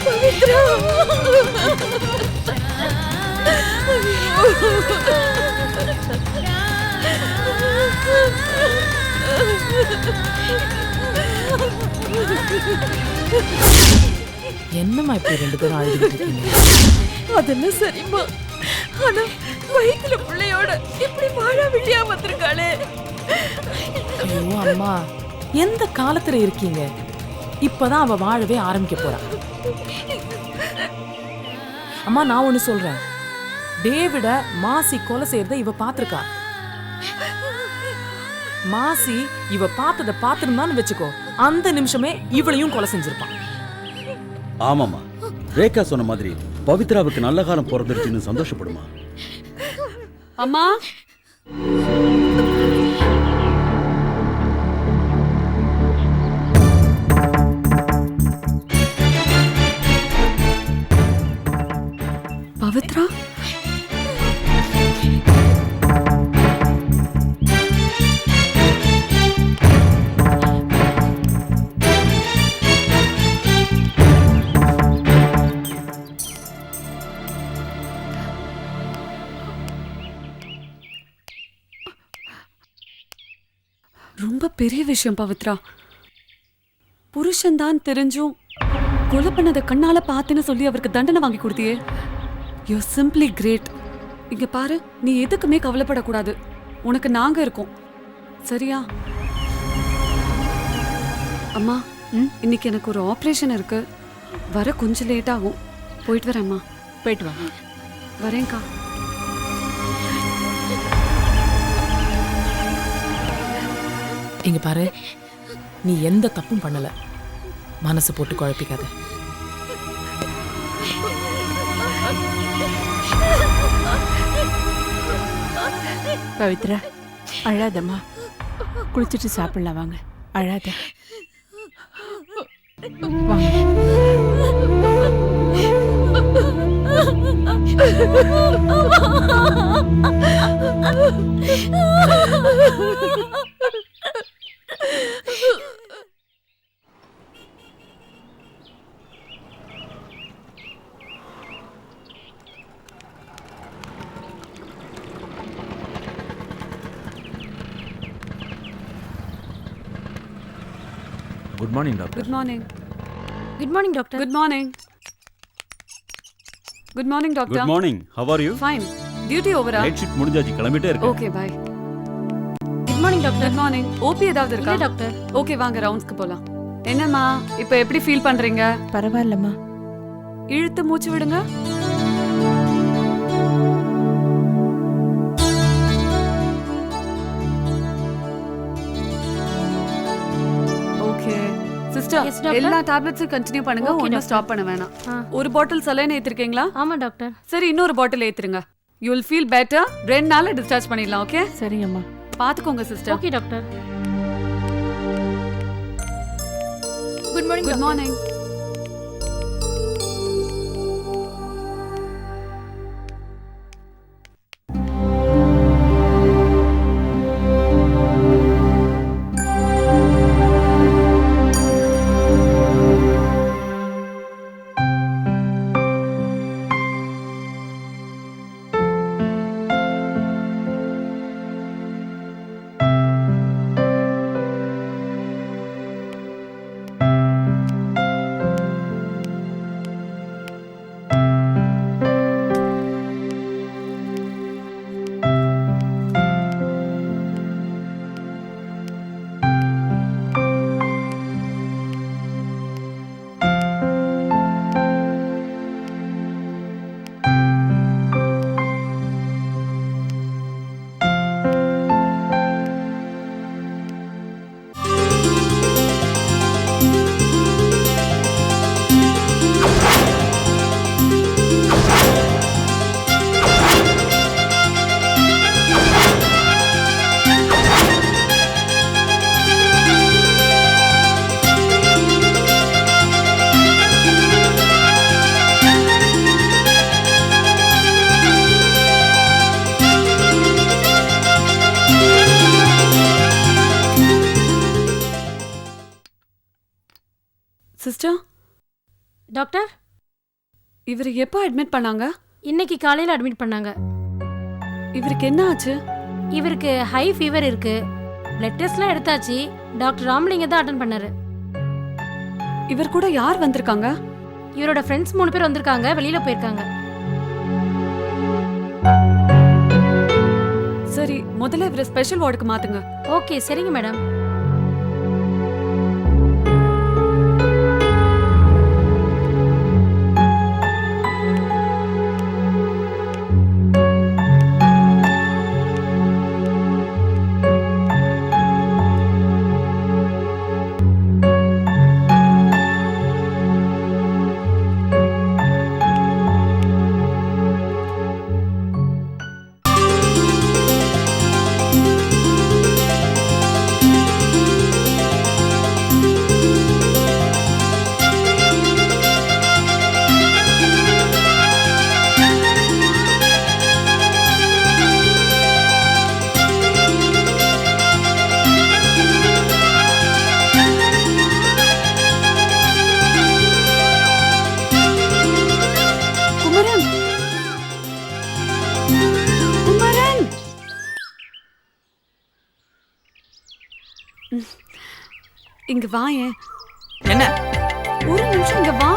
பவித்ரா. என்னம்மா இப்படி ரெண்டு பேரும் அழுதுகிட்டு இருக்கீங்க? அதெல்லாம் சரிம்மா. ஆனா வயிற்றுல பிள்ளையோட இப்படி வாழா விழியா வந்திருக்காளே. ஐயோ அம்மா, எந்த காலத்துல இருக்கீங்க? இப்பதான் அவ வாழவே ஆரம்பிக்க போறா. அம்மா நான் ஒண்ணு சொல்றேன், டேவிட மாசி கொலை செய்யறத இவ பாத்திருக்கா. மாசி இவ பார்த்தத பாத்திருந்தான்னு வச்சுக்கோ, அந்த நிமிஷமே இவளையும் கொலை செஞ்சிருப்பான். ஆமாமா, ரேகா சொன்ன மாதிரி பவித்ராவுக்கு நல்ல காலம் பிறந்துருச்சுன்னு சந்தோஷப்படுமா? அம்மா, பவித்ரா, ரொம்ப பெரிய விஷயம் பவித்ரா. புருஷன்தான் தெரிஞ்சும் கொலை பண்ணத கண்ணால பார்த்தேன்னு சொல்லி அவருக்கு தண்டனை வாங்கி கொடுத்தியே. You simply great. இங்க பாரு, நீ எதுக்குமே கவலைப்படக்கூடாது. உனக்கு நாங்க இருக்கோம், சரியா? அம்மா, இன்னைக்கு எனக்கு ஒரு ஆப்ரேஷன் இருக்கு, வர கொஞ்சம் லேட் ஆகும். போயிட்டு வரேம்மா. போயிட்டு வா. வரேன்க்கா. இங்க பாரு, நீ எந்த தப்பும் பண்ணல, மனசு போட்டு குழப்பிக்காத. பவித்ரா, அழாதம்மா. குளிச்சுட்டு சாப்பிடலாம் வாங்க. அழாத வாங்க. Good morning doctor. Good morning. Good morning doctor. Good morning. Good morning doctor. Good morning. How are you? Fine. Duty ஓவரா? நைட் ஷிஃப்ட் முடிஞ்சாச்சு, கிளம்பிட்டே இருக்கேன். Okay bye. Good morning doctor. Good morning. OP ஏதாவது இருக்கா? இல்ல டாக்டர். ஓகே வாங்க ரவுண்ட்ஸ்க்கு போலாம். என்னம்மா இப்போ எப்படி ஃபீல் பண்றீங்க? பரவாயில்லம்மா. இழுத்து மூச்சு விடுங்க. Okay sister, Yes, doctor. எல்லா டேப்லெட்ஸும் கண்டினியூ பண்ணுங்க. Okay, ஒன்னும் doctor. ஸ்டாப் பண்ண வேணாம். ஒரு பாட்டில் சலைன் ஏத்திருக்கீங்களா? ஆமா டாக்டர். சரி, இன்னொரு பாட்டில் ஏத்துருங்க. You will feel better. 2 நாள்ல டிஸ்சார்ஜ் பண்ணிடலாம். ஓகே, சரிங்கம்மா. பாத்துக்கோங்க sister. Okay doctor. Good morning. Good morning. Sister, doctor இவர் எப்போ அட்மிட் பண்ணாங்க? இன்னைக்கு காலையில் அட்மிட் பண்ணாங்க. இவருக்கு என்ன ஆச்சு? இவருக்கு ஹை ஃபீவர் இருக்கு. பிளட் டெஸ்ட்லாம் எடுத்தாச்சு. டாக்டர் ராமலிங்க தான் அட்டன் பண்ணாரு. இவர் கூட யார் வந்திருக்காங்க? இவரோட ஃப்ரெண்ட்ஸ் 3 பேர் வந்திருக்காங்க, வெளியில போயிருக்காங்க. சரி, முதல்ல இவரை ஸ்பெஷல் வார்டுக்கு மாத்துங்க. ஓகே, சரிங்க மேடம். இங்க வாயேன். என்ன? ஒரு நிமிஷம் இங்க வா.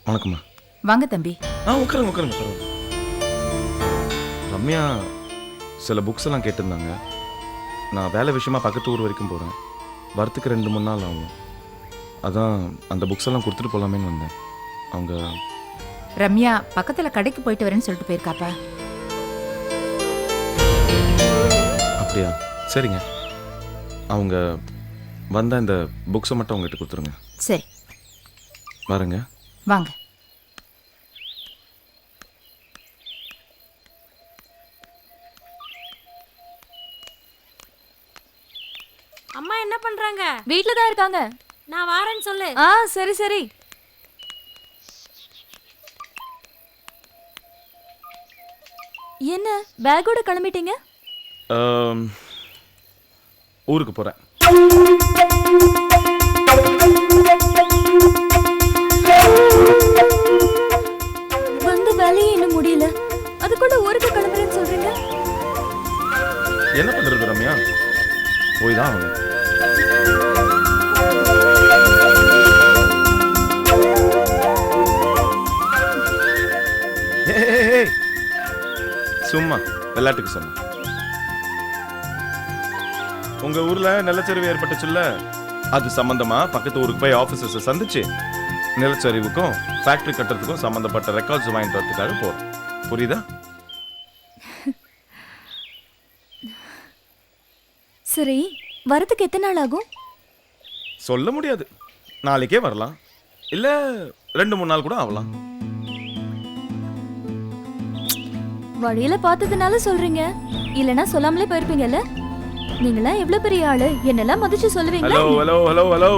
வணக்கம்மா. வாங்க தம்பி. உட்காருங்க உட்காருங்க உட்காருங்க. ரம்யா சில புக்ஸ் எல்லாம் கேட்டிருந்தாங்க. நான் வேலை விஷயமா பக்கத்து ஊர் வரைக்கும் போகிறேன். வரத்துக்கு 2-3 நாள் ஆகும். அதான் அந்த புக்ஸ் எல்லாம் கொடுத்துட்டு போகலாமேன்னு வந்தேன். அவங்க ரம்யா பக்கத்தில் கடைக்கு போயிட்டு வரேன்னு சொல்லிட்டு போயிருக்காப்பா. அப்படியா? சரிங்க. அவங்க வந்தால் இந்த புக்ஸை மட்டும் அவங்ககிட்ட கொடுத்துருங்க. சரி வரேங்க. வாங்க. அம்மா என்ன பண்றாங்க? வீட்ல தான் இருக்காங்க. நான் வாரேன்னு சொல்லு. சரி சரி. என்ன பேக்கோட கிளம்பிட்டீங்க? ஊருக்கு போகிறேன். வந்து வேலையே இன்னும் முடியல, அதுக்குள்ள ஊருக்கு கிளம்புறேன்னு சொல்றீங்க? என்ன பண்ணுறது ரம்யா, போய் தான் ஆகணும். சும்மா விளையாட்டுக்கு சொன்னேன். உங்க ஊர்ல நிலச்சரிவு ஏற்பட்டுச்சுல்ல, அது சம்பந்தமா பக்கத்து ஊருக்கு போய் ஆபீசர்ஸை சந்திச்சு நிலச்சரிவுக்கும் ஃபேக்டரி கட்டுறதுக்கும் சம்பந்தப்பட்ட ரெக்கார்ட்ஸ் வாங்கிட்டு வரதுக்காக போறோம். புரியுதா? சரி, வரதுக்கு எத்தனை நாள் ஆகும்? சொல்ல முடியாது. நாளைக்கே வரலாம், இல்ல 2-3 நாள் கூட ஆகலாம். வழியில பார்த்ததுனால சொல்றீங்க, இல்லனா சொல்லாமலே போயிருப்பீங்கல்ல. நீங்களாம் எவ்வளவு பெரிய ஆளு, என்னெல்லாம் மதிச்சு சொல்லுவீங்க. ஹலோ ஹலோ ஹலோ ஹலோ,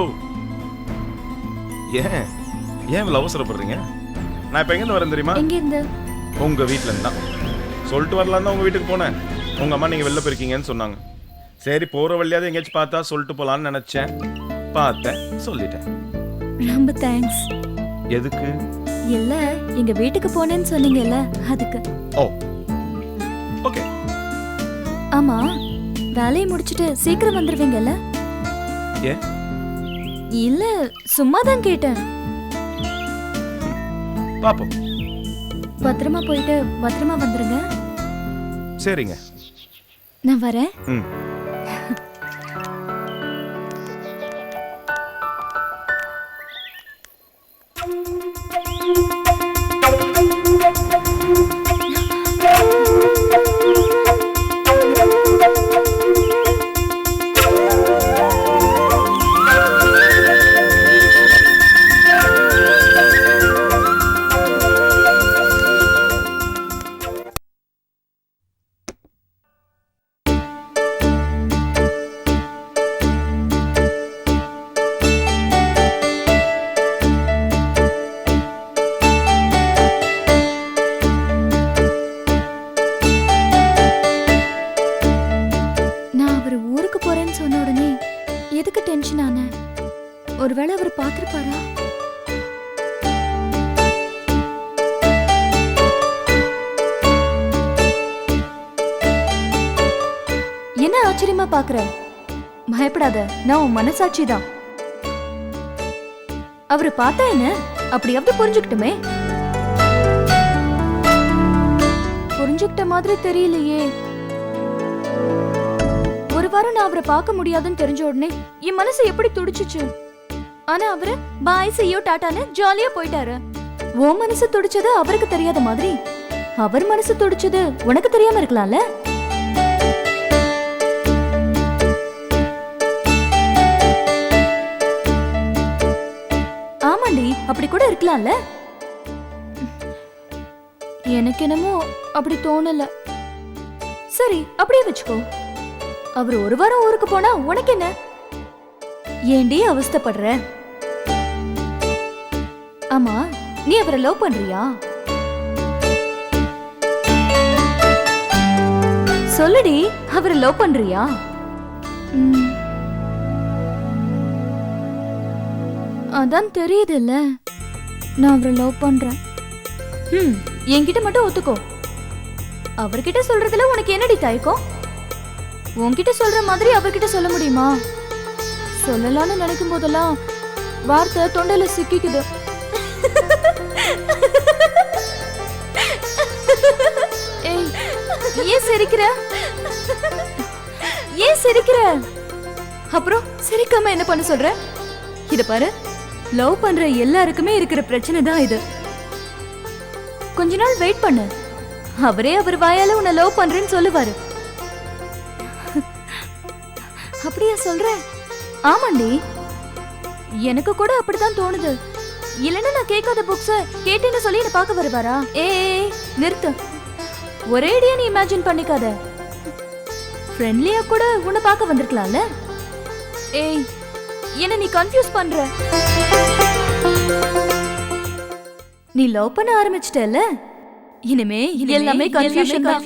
ஏன் இவ்வளவு அவசரப்படுறீங்க? நான் இப்ப எங்க வரேன் தெரியுமா? எங்க இருந்து? உங்க வீட்டுல இருந்தா சொல்லிட்டு வரலாம் தான் உங்க வீட்டுக்கு போனேன். உங்க அம்மா நீங்க வெளில போயிருக்கீங்கன்னு சொன்னாங்க. சரி, போற வழியாவது எங்கேயாச்சும் பார்த்தா சொல்லிட்டு போலான்னு நினைச்சேன். பார்த்தேன், சொல்லிட்டேன். ரொம்ப தேங்க்ஸ். எதுக்கு? இல்ல, எங்க வீட்டுக்கு போனேன்னு சொன்னீங்கல்ல, அதுக்கு. ஓ, ஓகே. ஆமா, வேலையை முடிச்சிட்டு சீக்கிரம் வந்துருவீங்கல்ல? ஏ? இல்ல, சும்மா தான் கேட்டேன். பாப்போம். பத்திரமா போயிட்டு பத்திரமா வந்துருங்க. சரிங்க, நான் வரேன். ம். ஒருவேளை அவர் பார்த்திருப்பாரா? என்ன ஆச்சரியமா பாக்குற? பயப்படாத, நான் உன் மனசாட்சி தான். அவரு பார்த்தா என்ன, அப்படியாவது புரிஞ்சுக்கிட்டுமே. புரிஞ்சுக்கிட்ட மாதிரி தெரியலையே. ஒரு வாரம் நான் அவரை பார்க்க முடியாதுன்னு தெரிஞ்ச உடனே என் மனசு எப்படி துடிச்சுச்சு. ஆனா அவரு பாய் செய்யோ டாட்டான்னு ஜாலியா போயிட்டாரு. உன் மனசு துடிச்சது அவருக்கு தெரியாத மாதிரி அவர் மனசு துடிச்சது உனக்கு தெரியாம இருக்கலாம்ல? ஆமாண்டி, அப்படி கூட இருக்கலாம்ல. எனக்கு என்னமோ அப்படி தோணல. சரி, அப்படியே வச்சுக்கோ. அவர் ஒரு வாரம் ஊருக்கு போனா உனக்கு என்ன? ஏண்டி அவஸ்தைப்படுற? ஆமா, நீ அவரை லவ் பண்றியா? சொல்லுடி, அவரை லவ் பண்றியா? அதான் தெரியுது இல்ல, நான் அவரை லவ் பண்றேன். என்கிட்ட மட்டும் ஒத்துக்கோ. அவர்கிட்ட சொல்றதுல உனக்கு என்னடி தயக்கம்? உன்கிட்ட சொல்ற மாதிரி அவர்கிட்ட சொல்ல முடியுமா? சொல்லலாம்னு நினைக்கும் போதெல்லாம் வார்த்தை தொண்டையில சிக்கிக்குது. ஏய், ஏன் சிரிக்கிற? ஏன் சிரிக்கிற? அப்புறம் சிரிக்காம என்ன பண்ண சொல்ற? இத பாரு, லவ் பண்ற எல்லாருக்குமே இருக்கிற பிரச்சனை தான் இது. கொஞ்ச நாள் வெயிட் பண்ணு, அவரே அவர் வாயால உன்னை லவ் பண்றேன்னு சொல்லுவாரு. அப்படியா சொல்ற? ஆமாண்டி, எனக்கு கூட அப்படித்தான் தோணுது. இல்லன்னா நான் கேட்காத புக்ஸ கேட்டேன்னு சொல்லி என்ன பார்க்க வருவாரா? ஏய் நிறுத்து, ஒரேடியா நீ இமேஜின் பண்ணிக்காத. ஃப்ரெண்ட்லியா கூட உன்னை பார்க்க வந்திருக்கலாம்ல. ஏய், என்ன நீ கன்ஃபியூஸ் பண்ற. நீ லவ் பண்ண ஆரம்பிச்சிட்டல, இனிமே எல்லாமே கன்ஃபியூஷன் தான்.